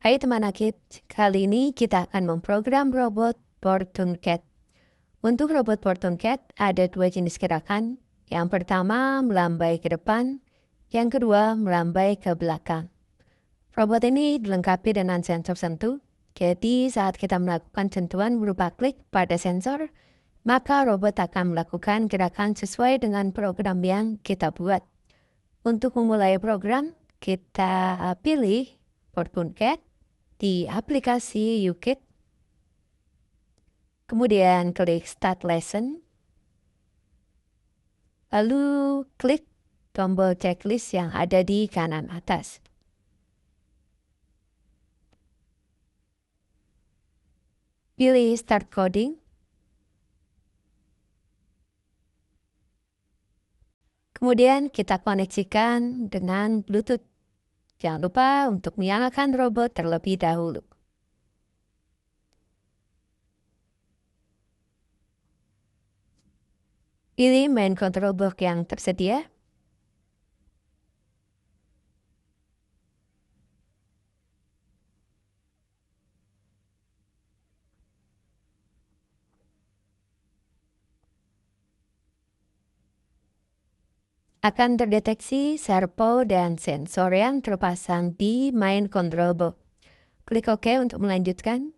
Hai teman Akib, kali ini kita akan memprogram robot Portun Cat. Untuk robot Portun Cat ada dua jenis gerakan. Yang pertama melambai ke depan, yang kedua melambai ke belakang. Robot ini dilengkapi dengan sensor sentuh, jadi saat kita melakukan sentuhan berupa klik pada sensor, maka robot akan melakukan gerakan sesuai dengan program yang kita buat. Untuk memulai program, kita pilih Portun Cat di aplikasi YouKit, kemudian klik Start Lesson, lalu klik tombol checklist yang ada di kanan atas. Pilih Start Coding, kemudian kita koneksikan dengan Bluetooth. Jangan lupa untuk menyalakan robot terlebih dahulu. Pilih main control block yang tersedia. Akan terdeteksi servo dan sensor yang terpasang di main control block. Klik OK untuk melanjutkan.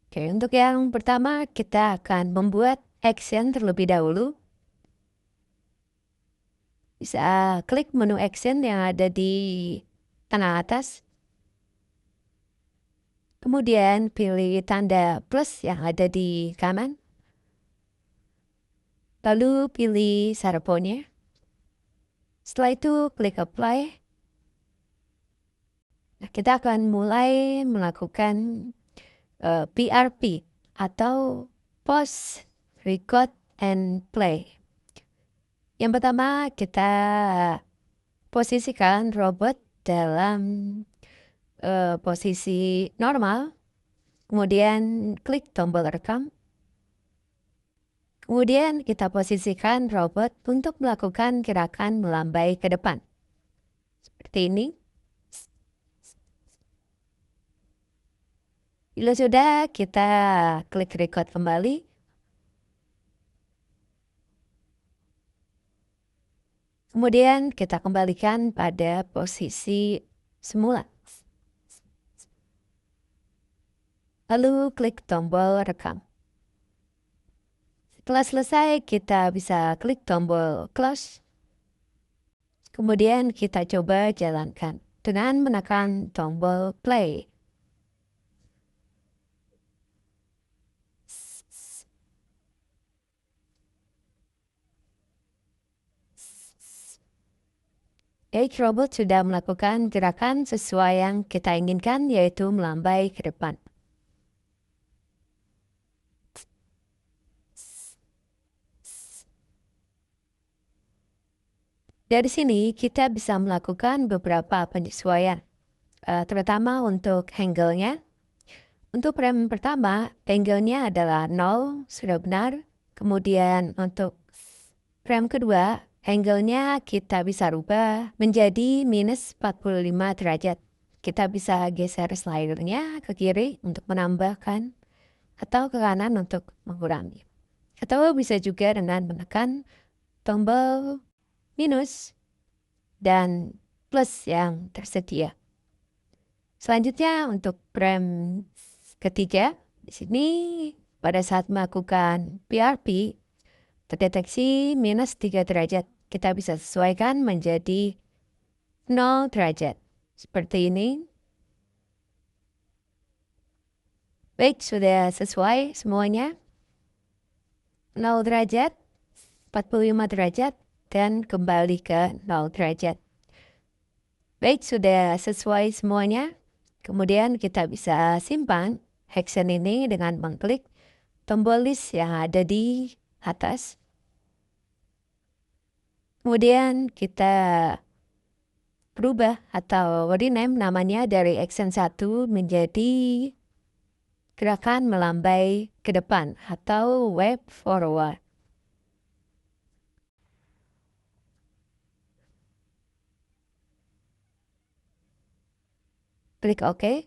Oke, untuk yang pertama kita akan membuat action terlebih dahulu. Bisa klik menu action yang ada di kanan atas. Kemudian pilih tanda plus yang ada di kanan. Lalu pilih servonya. Setelah itu klik apply. Nah, kita akan mulai melakukan PRP atau pause, record, and play. Yang pertama kita posisikan robot dalam posisi normal, kemudian klik tombol rekam. Kemudian kita posisikan robot untuk melakukan gerakan melambai ke depan. Seperti ini. Bila sudah, kita klik record kembali. Kemudian kita kembalikan pada posisi semula. Lalu klik tombol rekam. Setelah selesai, kita bisa klik tombol close. Kemudian kita coba jalankan dengan menekan tombol play. Robot sudah melakukan gerakan sesuai yang kita inginkan, yaitu melambai ke depan. Dari sini kita bisa melakukan beberapa penyesuaian, terutama untuk angle-nya. Untuk frame pertama, angle-nya adalah 0, sudah benar. Kemudian untuk frame kedua, angle-nya kita bisa rubah menjadi minus 45 derajat. Kita bisa geser slidernya ke kiri untuk menambahkan, atau ke kanan untuk mengurangi. Atau bisa juga dengan menekan tombol minus dan plus yang tersedia. Selanjutnya untuk frame ketiga, di sini pada saat melakukan PRP terdeteksi minus 3 derajat. Kita bisa sesuaikan menjadi 0 derajat. Seperti ini. Baik, sudah sesuai semuanya. 0 derajat, 45 derajat, dan kembali ke 0 derajat. Baik, sudah sesuai semuanya. Kemudian kita bisa simpan action ini dengan mengklik tombol list yang ada di atas. Kemudian kita berubah atau rename namanya dari action 1 menjadi gerakan melambai ke depan atau wave forward. klik OK.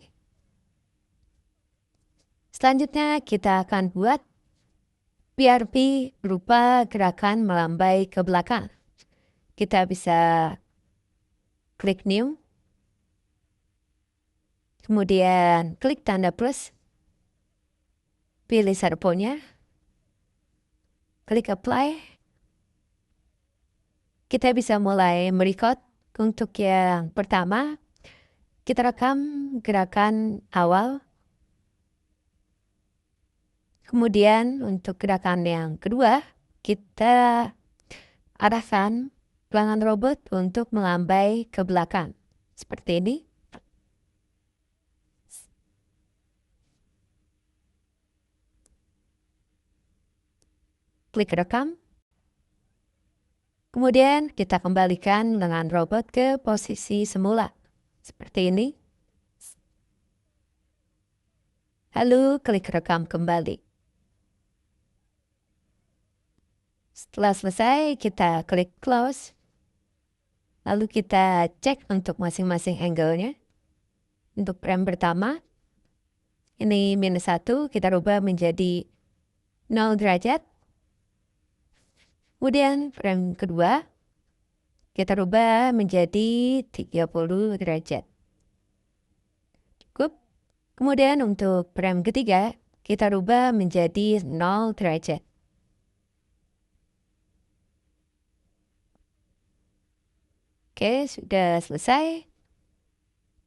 Selanjutnya kita akan buat PRP berupa gerakan melambai ke belakang. Kita bisa klik New, kemudian klik tanda plus, pilih serponya, klik Apply. Kita bisa mulai merecord. Untuk yang pertama, kita rekam gerakan awal. Kemudian untuk gerakan yang kedua, kita arahkan tangan robot untuk melambai ke belakang. Seperti ini. Klik rekam. Kemudian kita kembalikan dengan robot ke posisi semula. Seperti ini. Lalu klik rekam kembali. Setelah selesai, kita klik close. Lalu kita cek untuk masing-masing angle-nya. Untuk frame pertama, ini -1, kita rubah menjadi 0 derajat. Kemudian frame kedua, kita rubah menjadi 30 derajat. Cukup. Kemudian untuk frame ketiga, kita rubah menjadi 0 derajat. Oke, sudah selesai.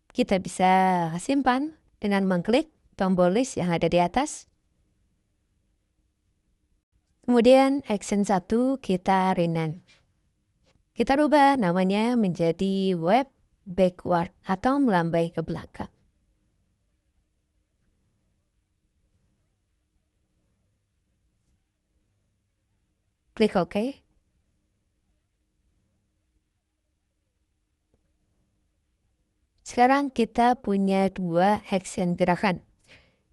Kita bisa simpan dengan mengklik tombol list yang ada di atas. Kemudian action 1 kita rename. Kita rubah namanya menjadi web backward atau melambai ke belakang. Klik OK. Sekarang kita punya dua action gerakan,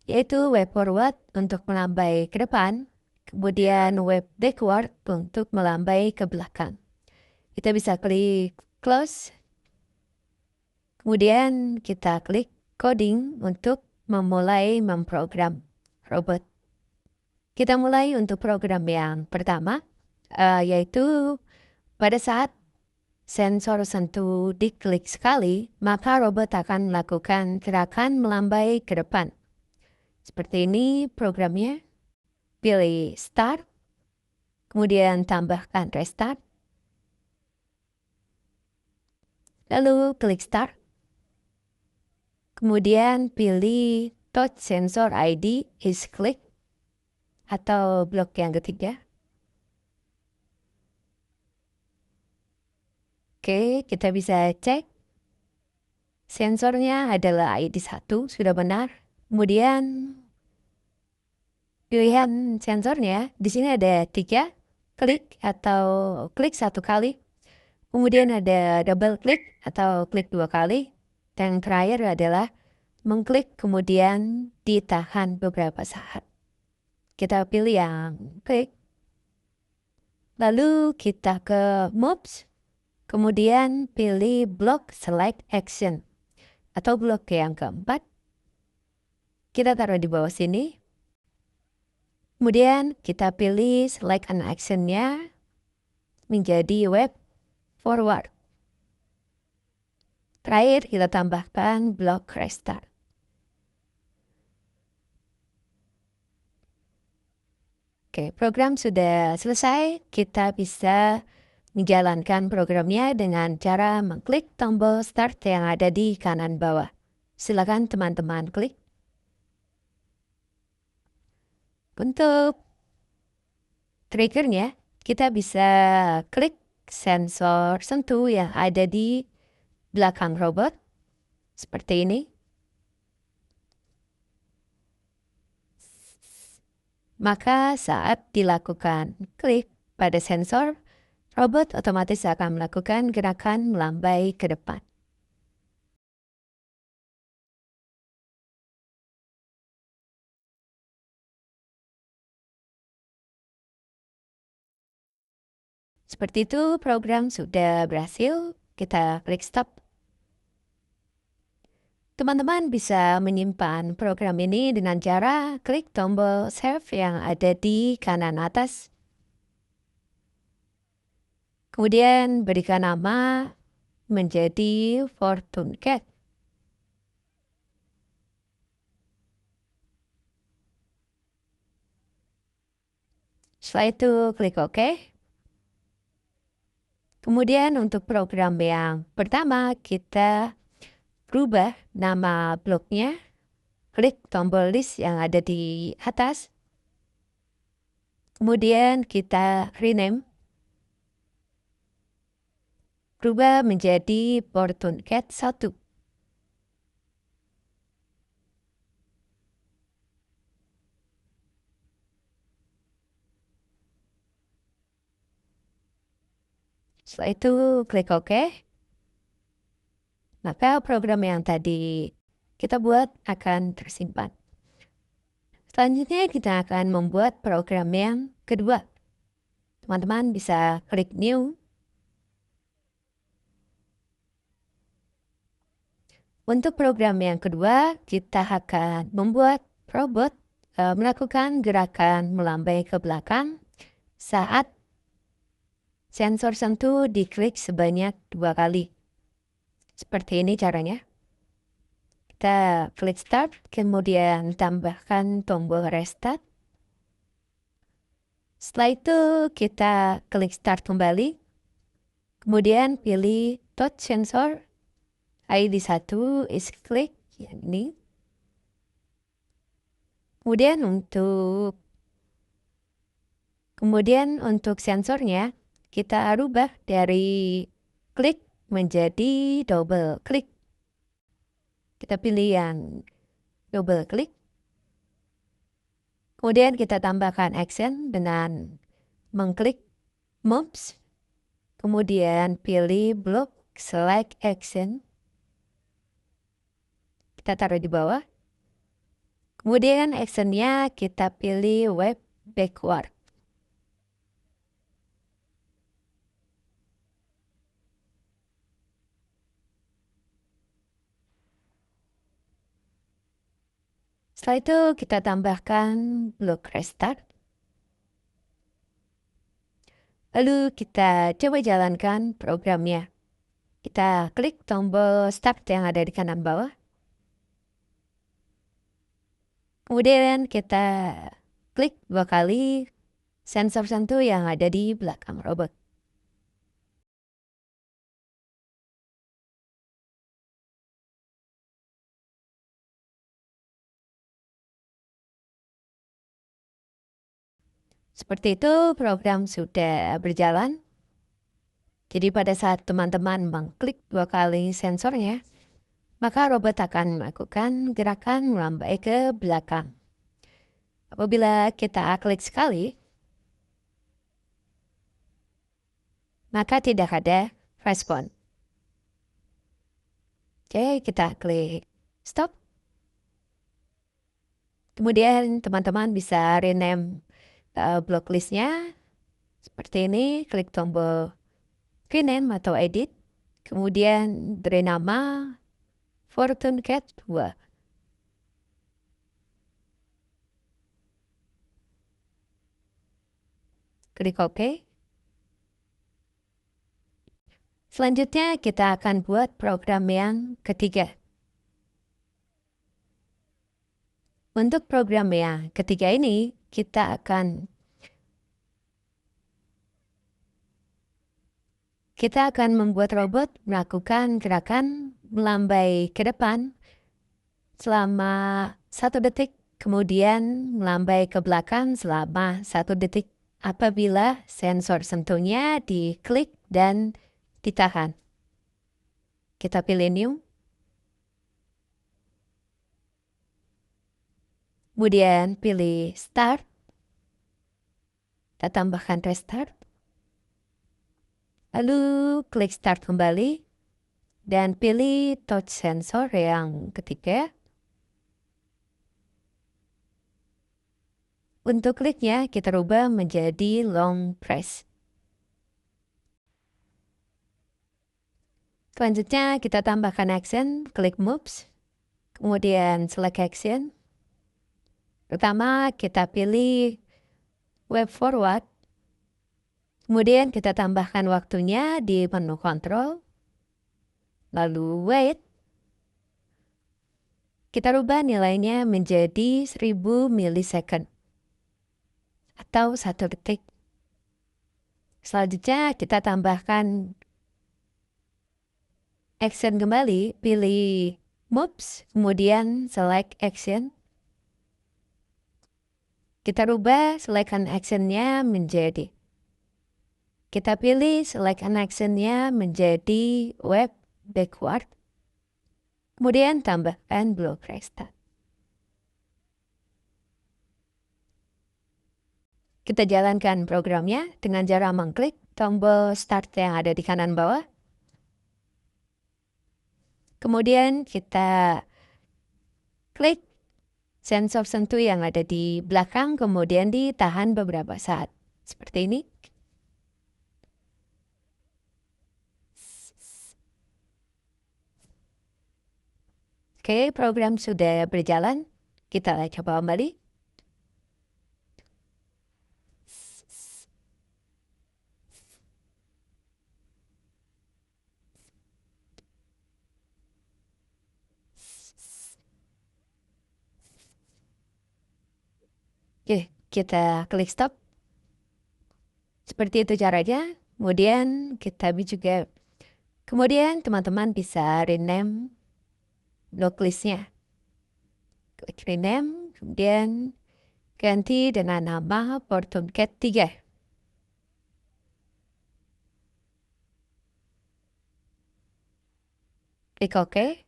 yaitu web forward untuk melambai ke depan, kemudian web backward untuk melambai ke belakang. Kita bisa klik close, kemudian kita klik coding untuk memulai memprogram robot. Kita mulai untuk program yang pertama, yaitu pada saat sensor sentuh diklik sekali, maka robot akan melakukan gerakan melambai ke depan. Seperti ini programnya. Pilih start, kemudian tambahkan restart. Lalu klik start. Kemudian pilih touch sensor ID is click atau blok yang ketiga. Oke, kita bisa cek. Sensornya adalah ID 1, sudah benar. Kemudian pilihan sensornya, di sini ada 3, klik atau klik 1 kali. Kemudian ada double klik atau klik 2 kali. Dan terakhir adalah mengklik kemudian ditahan beberapa saat. Kita pilih yang klik. Lalu kita ke moves. Kemudian pilih block select action atau blok yang keempat. Kita taruh di bawah sini. Kemudian kita pilih select an action-nya menjadi web forward. Terakhir kita tambahkan blok restart. Oke, program sudah selesai. Kita bisa menjalankan programnya dengan cara mengklik tombol start yang ada di kanan bawah. Silakan teman-teman klik. Untuk triggernya, kita bisa klik sensor sentuh yang ada di belakang robot. Seperti ini. Maka saat dilakukan klik pada sensor, robot otomatis akan melakukan gerakan melambai ke depan. Seperti itu, program sudah berhasil. Kita klik stop. Teman-teman bisa menyimpan program ini dengan cara klik tombol save yang ada di kanan atas. Kemudian berikan nama menjadi Fortune Cat. Setelah itu klik OK. Kemudian untuk program yang pertama kita rubah nama blognya. Klik tombol list yang ada di atas. Kemudian kita rename. Rubah menjadi Fortune Cat 1. Setelah itu klik OK. Maka program yang tadi kita buat akan tersimpan. Selanjutnya kita akan membuat program yang kedua. Teman-teman bisa klik New. Untuk program yang kedua, kita akan membuat robot melakukan gerakan melambai ke belakang saat sensor sentuh diklik sebanyak 2 kali. Seperti ini caranya. Kita klik Start, kemudian tambahkan tombol Restart. Setelah itu kita klik Start kembali. Kemudian pilih touch sensor. ID 1 is click yang ini. Kemudian untuk sensornya kita rubah dari klik menjadi double klik. Kita pilih yang double klik. Kemudian kita tambahkan action dengan mengklik moves. Kemudian pilih block select action. Kita taruh di bawah. Kemudian actionnya kita pilih web backward. Setelah itu kita tambahkan block restart. Lalu kita coba jalankan programnya. Kita klik tombol start yang ada di kanan bawah. Kemudian kita klik 2 kali sensor sentuh yang ada di belakang robot. Seperti itu program sudah berjalan. Jadi pada saat teman-teman mengklik 2 kali sensornya, maka robot akan melakukan gerakan melambai ke belakang. Apabila kita klik sekali, maka tidak ada respon. Oke, kita klik stop. Kemudian teman-teman bisa rename block listnya seperti ini. Klik tombol rename atau edit. Kemudian beri nama Fortune Cat 2. Klik OK. Selanjutnya kita akan buat program yang ketiga. Untuk program yang ketiga ini, kita akan membuat robot melakukan gerakan melambai ke depan selama 1 detik, kemudian melambai ke belakang selama 1 detik apabila sensor sentuhnya diklik dan ditahan. Kita pilih New. Kemudian pilih Start. Kita tambahkan Restart. Lalu klik Start kembali. Dan pilih touch sensor yang ketiga. Untuk kliknya kita rubah menjadi long press. Selanjutnya kita tambahkan action, klik moves. kemudian select action. Pertama kita pilih web forward, kemudian kita tambahkan waktunya di menu kontrol, lalu wait. Kita rubah nilainya menjadi 1000 milisecond atau 1 detik. Selanjutnya kita tambahkan action kembali, pilih moves, kemudian select action. Kita rubah selection actionnya menjadi, kita pilih selection actionnya menjadi web backward. Kemudian tambahkan block restart. Kita jalankan programnya dengan cara mengklik tombol start yang ada di kanan bawah. Kemudian kita klik sensor sentuh yang ada di belakang, kemudian ditahan beberapa saat. Seperti ini. Oke, program sudah berjalan. Kita coba kembali. Oke, kita klik stop. Seperti itu caranya. Kemudian kita juga, kemudian teman-teman bisa rename blocklistnya. Klik rename, kemudian ganti dengan nama Portumcat 3. Klik OK.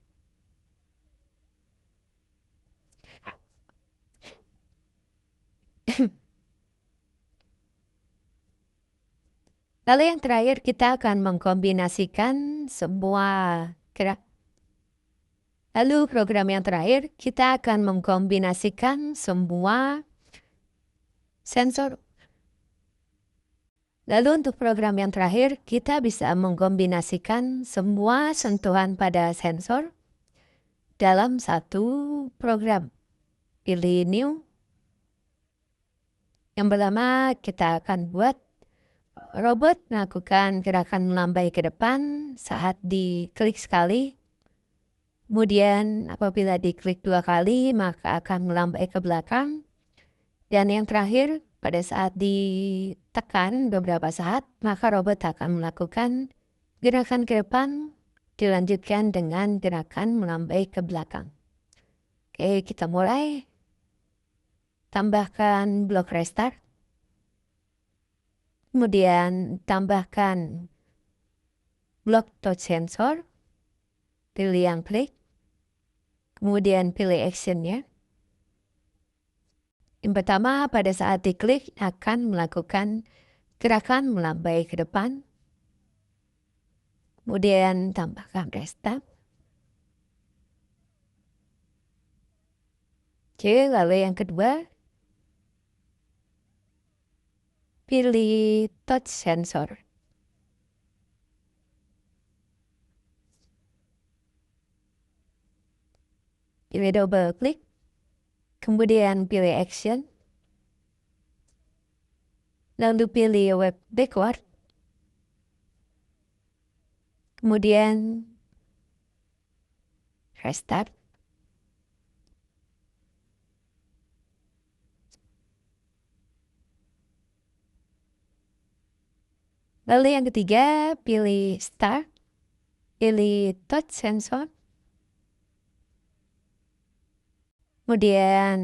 Lalu yang terakhir kita akan mengkombinasikan semua gerak. Lalu program yang terakhir kita akan mengkombinasikan semua sensor. Lalu untuk program yang terakhir kita bisa mengkombinasikan semua sentuhan pada sensor dalam satu program. Pilih new. Yang pertama kita akan buat robot melakukan gerakan melambai ke depan saat diklik sekali. Kemudian apabila diklik 2 kali maka akan melambai ke belakang. Dan yang terakhir pada saat ditekan beberapa saat maka robot akan melakukan gerakan ke depan dilanjutkan dengan gerakan melambai ke belakang. Oke, kita mulai. Tambahkan block restart. Kemudian tambahkan block touch sensor. Pilih yang klik. Kemudian pilih actionnya. Yang pertama pada saat diklik akan melakukan gerakan melambai ke depan. Kemudian tambahkan restart. Oke, lalu yang kedua. Pilih touch sensor. Pilih double klik. Kemudian pilih action. Lalu pilih web backward. Kemudian restart. Lalu yang ketiga, pilih start. Pilih touch sensor. Kemudian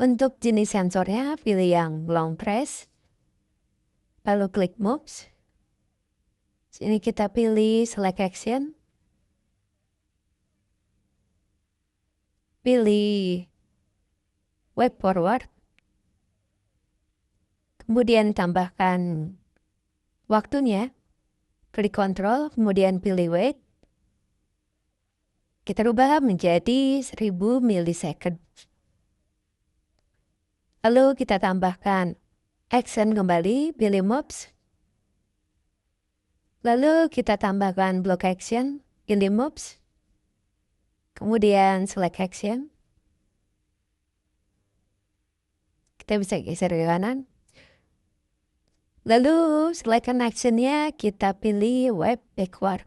untuk jenis sensornya pilih yang long press. Lalu klik moves. Sini kita pilih select action. Pilih web forward. Kemudian tambahkan waktunya. Klik control, kemudian pilih wait. Kita rubah menjadi 1000 milisecond. Lalu kita tambahkan action kembali, pilih moves. Lalu kita tambahkan block action. pilih moves, kemudian select action. Kita bisa geser ke kanan. Lalu selection actionnya kita pilih web backward.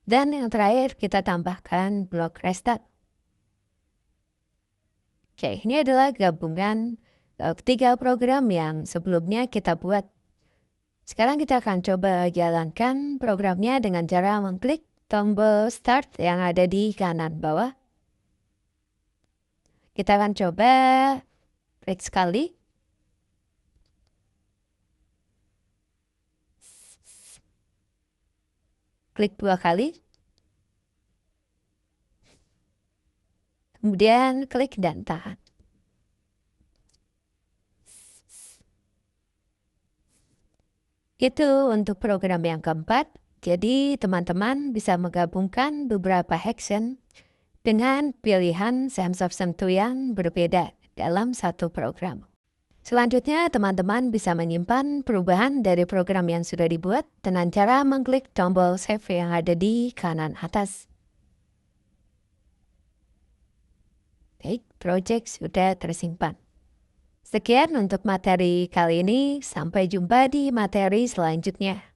Dan yang terakhir kita tambahkan block restart. Oke, ini adalah gabungan ketiga program yang sebelumnya kita buat. Sekarang kita akan coba jalankan programnya dengan cara mengklik tombol start yang ada di kanan bawah. Kita akan coba klik sekali. Klik 2 kali. Kemudian klik dan tahan. Itu untuk program yang keempat. Jadi teman-teman bisa menggabungkan beberapa action dengan pilihan sentuh yang berbeda dalam satu program. Selanjutnya, teman-teman bisa menyimpan perubahan dari program yang sudah dibuat dengan cara mengklik tombol save yang ada di kanan atas. Baik, project sudah tersimpan. Sekian untuk materi kali ini, sampai jumpa di materi selanjutnya.